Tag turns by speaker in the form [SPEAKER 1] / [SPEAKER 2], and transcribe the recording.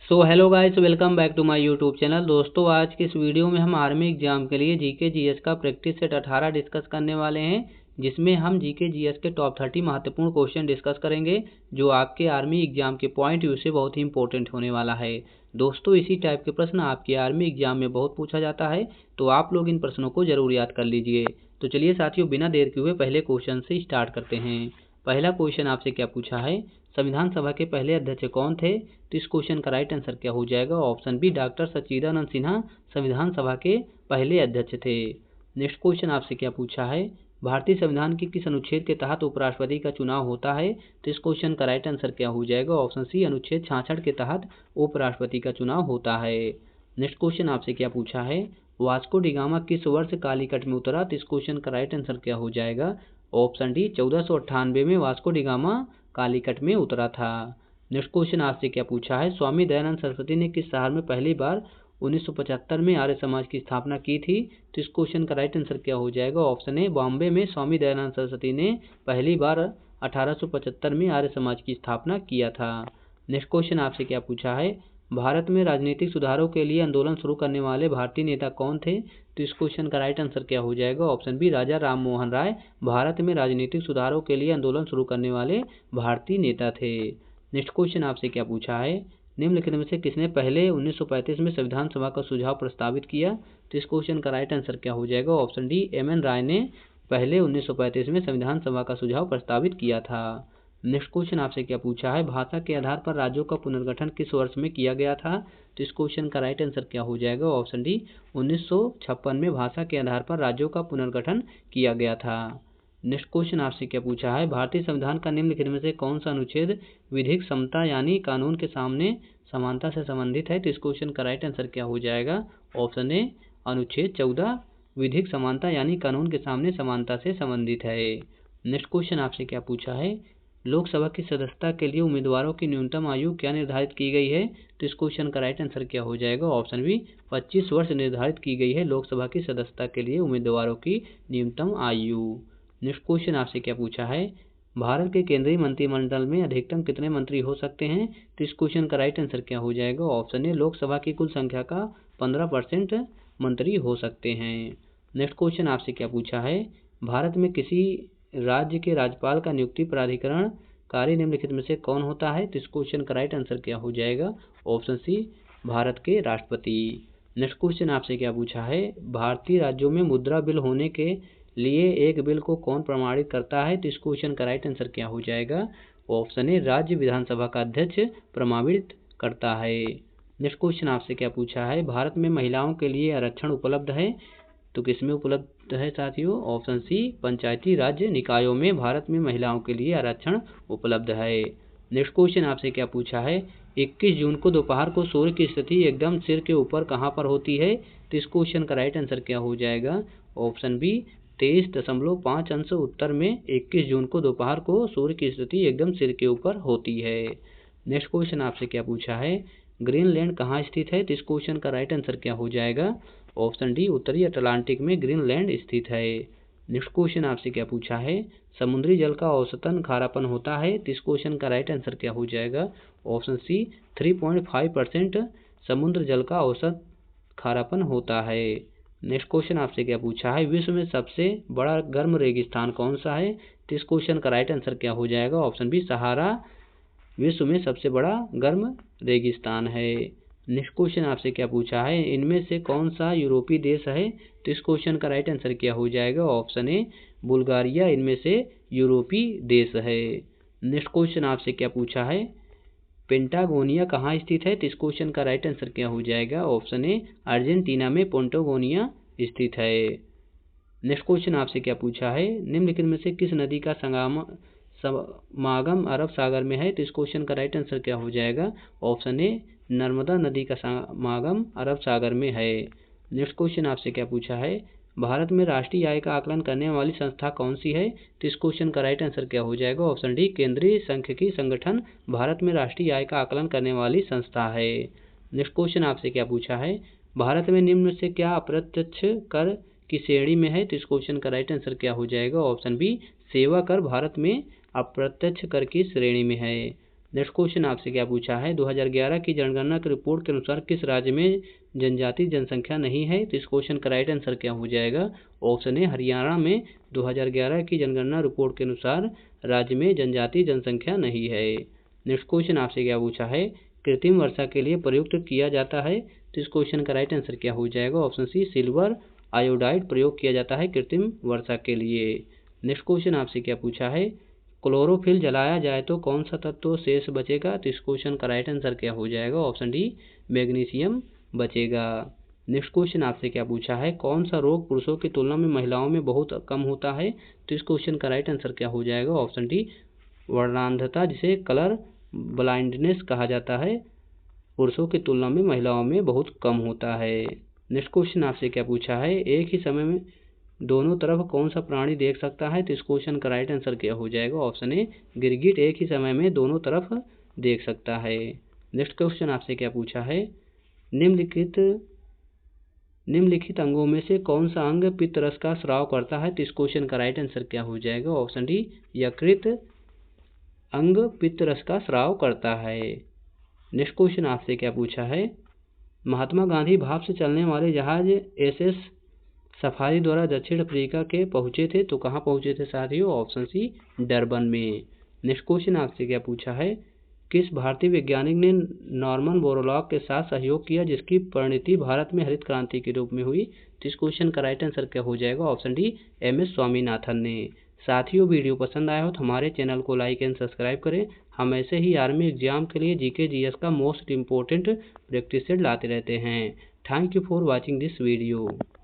[SPEAKER 1] So hello guys, welcome back to my YouTube channel. दोस्तों, आज के इस वीडियो में हम आर्मी एग्जाम के लिए जीके जीएस का प्रैक्टिस सेट 18 डिस्कस करने वाले हैं, जिसमें हम जीके जीएस के टॉप 30 महत्वपूर्ण क्वेश्चन डिस्कस करेंगे जो आपके आर्मी एग्जाम के पॉइंट व्यू से बहुत ही इंपॉर्टेंट होने वाला है। दोस्तों, इसी टाइप के प्रश्न आपके आर्मी एग्जाम में बहुत पूछा जाता है, तो आप लोग इन प्रश्नों को जरूर याद कर लीजिए। तो चलिए साथियों, बिना देर किए हुए पहले क्वेश्चन से स्टार्ट करते हैं। पहला क्वेश्चन आपसे क्या पूछा है, संविधान सभा के पहले अध्यक्ष कौन थे? तो इस क्वेश्चन का राइट आंसर क्या हो जाएगा? ऑप्शन बी, डॉक्टर सच्चिदानंद सिन्हा संविधान सभा के पहले अध्यक्ष थे। नेक्स्ट क्वेश्चन आपसे क्या पूछा है, भारतीय संविधान के किस अनुच्छेद के तहत उपराष्ट्रपति का चुनाव होता है? तो इस क्वेश्चन का राइट आंसर क्या हो जाएगा? ऑप्शन सी, अनुच्छेद 66 के तहत उपराष्ट्रपति का चुनाव होता है। नेक्स्ट क्वेश्चन आपसे क्या पूछा है, वास्को डी गामा किस वर्ष कालीकट में उतरा? तो इस क्वेश्चन का राइट आंसर क्या हो जाएगा? ऑप्शन डी, 1498 में वास्को डी गामा कालीकट में उतरा था। नेक्स्ट क्वेश्चन आपसे क्या पूछा है, स्वामी दयानंद सरस्वती ने किस शहर में पहली बार 1975 में आर्य समाज की स्थापना की थी? तो इस क्वेश्चन का राइट आंसर क्या हो जाएगा? ऑप्शन ए, बॉम्बे में स्वामी दयानंद सरस्वती ने पहली बार 1875 में आर्य समाज की स्थापना किया था। नेक्स्ट क्वेश्चन आपसे क्या पूछा है, भारत में राजनीतिक सुधारों के लिए आंदोलन शुरू करने वाले भारतीय नेता कौन थे? तो इस क्वेश्चन का राइट आंसर क्या हो जाएगा? ऑप्शन बी, राजा राम मोहन राय भारत में राजनीतिक सुधारों के लिए आंदोलन शुरू करने वाले भारतीय नेता थे। नेक्स्ट क्वेश्चन आपसे क्या पूछा है, निम्नलिखित में से किसने पहले 1935 में संविधान सभा का सुझाव प्रस्तावित किया? तो इस क्वेश्चन का राइट आंसर क्या हो जाएगा? Option D, M.N.. राय ने पहले 1935 में संविधान सभा का सुझाव प्रस्तावित किया था। नेक्स्ट क्वेश्चन आपसे क्या पूछा है, भाषा के आधार पर राज्यों का पुनर्गठन किस वर्ष में किया गया था? तो इस क्वेश्चन का राइट आंसर क्या हो जाएगा? ऑप्शन डी, 1956 में भाषा के आधार पर राज्यों का पुनर्गठन किया गया था। नेक्स्ट क्वेश्चन आपसे क्या पूछा है, भारतीय संविधान का निम्नलिखित में से कौन सा अनुच्छेद विधिक समता यानी कानून के सामने समानता से संबंधित है? तो इस क्वेश्चन का राइट आंसर क्या हो जाएगा? ऑप्शन ए, अनुच्छेद 14 विधिक समानता यानी कानून के सामने समानता से संबंधित है। नेक्स्ट क्वेश्चन आपसे क्या पूछा है, लोकसभा की सदस्यता के लिए उम्मीदवारों की न्यूनतम आयु क्या निर्धारित की गई है? तो इस क्वेश्चन का राइट आंसर क्या हो जाएगा? ऑप्शन बी, 25 वर्ष निर्धारित की गई है लोकसभा की सदस्यता के लिए उम्मीदवारों की न्यूनतम आयु। नेक्स्ट क्वेश्चन आपसे क्या पूछा है, भारत के केंद्रीय मंत्रिमंडल में अधिकतम कितने मंत्री हो सकते हैं? तो इस क्वेश्चन का राइट आंसर क्या हो जाएगा? ऑप्शन ए, लोकसभा की कुल संख्या का 15% मंत्री हो सकते हैं। नेक्स्ट क्वेश्चन आपसे क्या पूछा है, भारत में किसी राज्य के राज्यपाल का नियुक्ति प्राधिकरण कार्य निम्नलिखित में से कौन होता है? तो इस क्वेश्चन का राइट आंसर क्या हो जाएगा? ऑप्शन सी, भारत के राष्ट्रपति। नेक्स्ट क्वेश्चन आपसे क्या पूछा है, भारतीय राज्यों में मुद्रा बिल होने के लिए एक बिल को कौन प्रमाणित करता है? तो इस क्वेश्चन का राइट आंसर क्या हो जाएगा? ऑप्शन ए, राज्य विधानसभा का अध्यक्ष प्रमाणित करता है। नेक्स्ट क्वेश्चन आपसे क्या पूछा है, भारत में महिलाओं के लिए आरक्षण उपलब्ध है? तो किसमें उपलब्ध है साथियों? ऑप्शन सी, पंचायती राज्य निकायों में भारत में महिलाओं के लिए आरक्षण उपलब्ध है। नेक्स्ट क्वेश्चन आपसे क्या पूछा है, 21 जून को दोपहर को सूर्य की स्थिति एकदम सिर के ऊपर कहाँ पर होती है? तो इस क्वेश्चन का राइट आंसर क्या हो जाएगा? ऑप्शन बी, 23.5 अंश उत्तर में 21 जून को दोपहर को सूर्य की स्थिति एकदम सिर के ऊपर होती है। नेक्स्ट क्वेश्चन आपसे क्या पूछा है, ग्रीनलैंड कहाँ स्थित है? तो इस क्वेश्चन का राइट आंसर क्या हो जाएगा? ऑप्शन डी, उत्तरी अटलांटिक में ग्रीनलैंड स्थित है। नेक्स्ट क्वेश्चन आपसे क्या पूछा है, समुद्री जल का औसतन खारापन होता है? तो इस क्वेश्चन का राइट आंसर क्या हो जाएगा? ऑप्शन सी, 3.5% समुद्र जल का औसत खारापन होता है। नेक्स्ट क्वेश्चन आपसे क्या पूछा है, विश्व में सबसे बड़ा गर्म रेगिस्तान कौन सा है? तो इस क्वेश्चन का राइट आंसर क्या हो जाएगा? ऑप्शन बी, सहारा विश्व में सबसे बड़ा गर्म रेगिस्तान है। नेक्स्ट क्वेश्चन आपसे क्या पूछा है, इनमें से कौन सा यूरोपीय देश है? तो इस क्वेश्चन का राइट आंसर क्या हो जाएगा? ऑप्शन ए, बुल्गारिया इनमें से यूरोपीय देश है। नेक्स्ट क्वेश्चन आपसे क्या पूछा है, पेंटागोनिया कहाँ स्थित है? तो इस क्वेश्चन का राइट आंसर क्या हो जाएगा? ऑप्शन ए, अर्जेंटीना में पेंटागोनिया स्थित है। नेक्स्ट क्वेश्चन आपसे क्या पूछा है, निम्नलिखित में से किस नदी का समागम अरब सागर में है? तो इस क्वेश्चन का राइट आंसर क्या हो जाएगा? ऑप्शन ए, नर्मदा नदी का समागम अरब सागर में है। नेक्स्ट क्वेश्चन आपसे क्या पूछा है, भारत में राष्ट्रीय आय का आकलन करने वाली संस्था कौन सी है? तो इस क्वेश्चन का राइट आंसर क्या हो जाएगा? ऑप्शन डी, केंद्रीय सांख्यिकी संगठन भारत में राष्ट्रीय आय का आकलन करने वाली संस्था है। नेक्स्ट क्वेश्चन आपसे क्या पूछा है, भारत में निम्न से क्या अप्रत्यक्ष कर की श्रेणी में है? तो इस क्वेश्चन का राइट आंसर क्या हो जाएगा? ऑप्शन बी, सेवा कर भारत में अप्रत्यक्ष कर की श्रेणी में है। नेक्स्ट क्वेश्चन आपसे क्या पूछा है, 2011 की जनगणना की रिपोर्ट के अनुसार किस राज्य में जनजातीय जनसंख्या नहीं है। तो इस क्वेश्चन का राइट आंसर क्या हो जाएगा, ऑप्शन ए हरियाणा में 2011 की जनगणना रिपोर्ट के अनुसार राज्य में जनजातीय जनसंख्या नहीं है। नेक्स्ट क्वेश्चन आपसे क्या पूछा है, कृत्रिम वर्षा के लिए प्रयुक्त किया जाता है। तो इस क्वेश्चन का राइट आंसर क्या हो जाएगा, ऑप्शन सी सिल्वर आयोडाइड प्रयोग किया जाता है कृत्रिम वर्षा के लिए। नेक्स्ट क्वेश्चन आपसे क्या पूछा है, क्लोरोफिल जलाया जाए तो कौन सा तत्व शेष बचेगा। तो इस क्वेश्चन का राइट आंसर क्या हो जाएगा, ऑप्शन डी मैग्नीशियम बचेगा। नेक्स्ट क्वेश्चन आपसे क्या पूछा है, कौन सा रोग पुरुषों की तुलना में महिलाओं में बहुत कम होता है। तो इस क्वेश्चन का राइट आंसर क्या हो जाएगा, ऑप्शन डी वर्णांधता, जिसे कलर ब्लाइंडनेस कहा जाता है, पुरुषों की तुलना में महिलाओं में बहुत कम होता है। नेक्स्ट क्वेश्चन आपसे क्या पूछा है, एक ही समय में दोनों तरफ कौन सा प्राणी देख सकता है। तो इस क्वेश्चन का राइट आंसर क्या हो जाएगा, ऑप्शन ए गिरगिट एक ही समय में दोनों तरफ देख सकता है। नेक्स्ट क्वेश्चन आपसे क्या पूछा है, निम्नलिखित अंगों में से कौन सा अंग पित्त रस का स्राव करता है। तो इस क्वेश्चन का राइट आंसर क्या हो जाएगा, ऑप्शन डी यकृत अंग पित्त रस का स्राव करता है। नेक्स्ट क्वेश्चन आपसे क्या पूछा है, महात्मा गांधी भाप से चलने वाले जहाज एसएस सफारी द्वारा दक्षिण अफ्रीका के पहुंचे थे। तो कहाँ पहुंचे थे साथियों, ऑप्शन सी डरबन में। नेक्स्ट क्वेश्चन आपसे क्या पूछा है, किस भारतीय वैज्ञानिक ने नॉर्मन बोरलॉग के साथ सहयोग किया जिसकी परिणति भारत में हरित क्रांति के रूप में हुई। तो इस क्वेश्चन का राइट आंसर क्या हो जाएगा, ऑप्शन डी एम.एस. स्वामीनाथन ने। साथियों वीडियो पसंद आया हो तो हमारे चैनल को लाइक एंड सब्सक्राइब करें। हम ऐसे ही आर्मी एग्जाम के लिए जीके जीएस का मोस्ट इम्पोर्टेंट प्रैक्टिस सेट लाते रहते हैं। Thank you for watching this video.